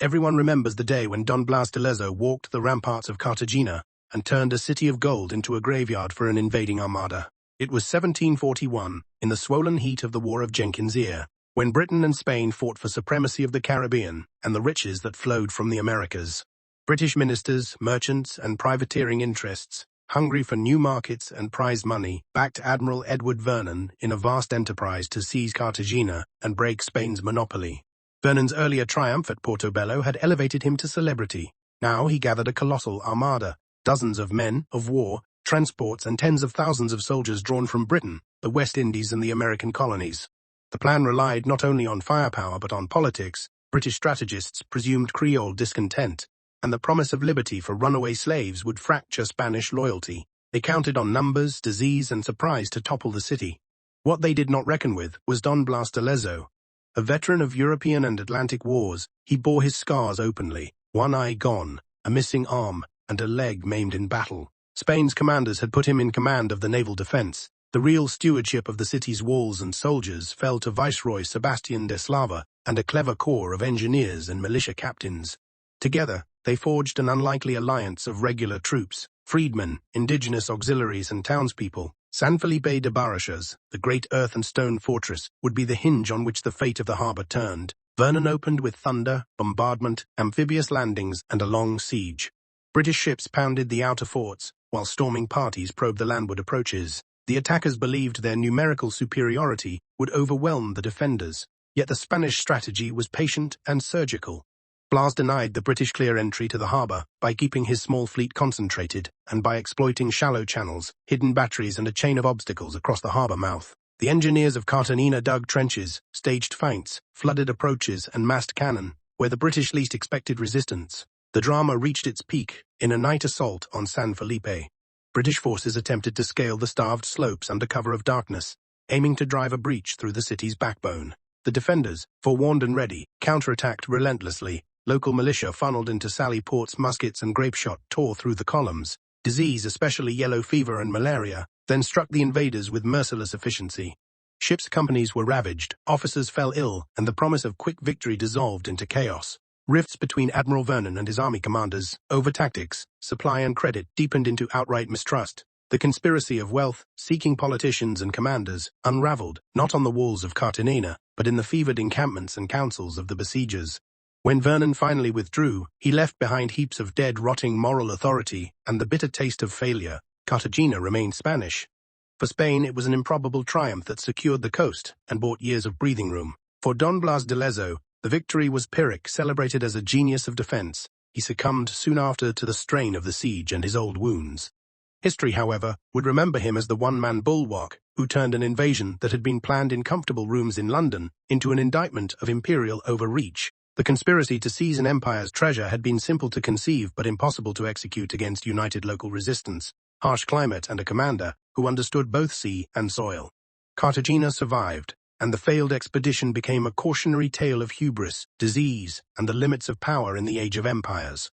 Everyone remembers the day when Don Blas de Lezo walked the ramparts of Cartagena and turned a city of gold into a graveyard for an invading armada. It was 1741, in the swollen heat of the War of Jenkins' Ear, when Britain and Spain fought for supremacy of the Caribbean and the riches that flowed from the Americas. British ministers, merchants, and privateering interests, hungry for new markets and prize money, backed Admiral Edward Vernon in a vast enterprise to seize Cartagena and break Spain's monopoly. Vernon's earlier triumph at Portobello had elevated him to celebrity. Now he gathered a colossal armada, dozens of men of war, transports, and tens of thousands of soldiers drawn from Britain, the West Indies, and the American colonies. The plan relied not only on firepower but on politics. British strategists presumed Creole discontent, and the promise of liberty for runaway slaves would fracture Spanish loyalty. They counted on numbers, disease, and surprise to topple the city. What they did not reckon with was Don Blas de Lezo. A veteran of European and Atlantic wars, he bore his scars openly, one eye gone, a missing arm, and a leg maimed in battle. Spain's commanders had put him in command of the naval defense. The real stewardship of the city's walls and soldiers fell to Viceroy Sebastian de Slava and a clever corps of engineers and militia captains. Together, they forged an unlikely alliance of regular troops, freedmen, indigenous auxiliaries, and townspeople. San Felipe de Barrachas, the great earth and stone fortress, would be the hinge on which the fate of the harbor turned. Vernon opened with thunder, bombardment, amphibious landings, and a long siege. British ships pounded the outer forts, while storming parties probed the landward approaches. The attackers believed their numerical superiority would overwhelm the defenders, yet the Spanish strategy was patient and surgical. Blas denied the British clear entry to the harbor by keeping his small fleet concentrated and by exploiting shallow channels, hidden batteries, and a chain of obstacles across the harbor mouth. The engineers of Cartagena dug trenches, staged feints, flooded approaches, and massed cannon, where the British least expected resistance. The drama reached its peak in a night assault on San Felipe. British forces attempted to scale the starved slopes under cover of darkness, aiming to drive a breach through the city's backbone. The defenders, forewarned and ready, counterattacked relentlessly. Local militia funneled into Sally Port's muskets and grape shot tore through the columns. Disease, especially yellow fever and malaria, then struck the invaders with merciless efficiency. Ships' companies were ravaged, officers fell ill, and the promise of quick victory dissolved into chaos. Rifts between Admiral Vernon and his army commanders, over tactics, supply, and credit, deepened into outright mistrust. The conspiracy of wealth-seeking politicians and commanders unraveled, not on the walls of Cartagena, but in the fevered encampments and councils of the besiegers. When Vernon finally withdrew, he left behind heaps of dead, rotting moral authority and the bitter taste of failure. Cartagena remained Spanish. For Spain, it was an improbable triumph that secured the coast and bought years of breathing room. For Don Blas de Lezo, the victory was Pyrrhic, celebrated as a genius of defense. He succumbed soon after to the strain of the siege and his old wounds. History, however, would remember him as the one-man bulwark who turned an invasion that had been planned in comfortable rooms in London into an indictment of imperial overreach. The conspiracy to seize an empire's treasure had been simple to conceive but impossible to execute against united local resistance, harsh climate, and a commander who understood both sea and soil. Cartagena survived, and the failed expedition became a cautionary tale of hubris, disease, and the limits of power in the age of empires.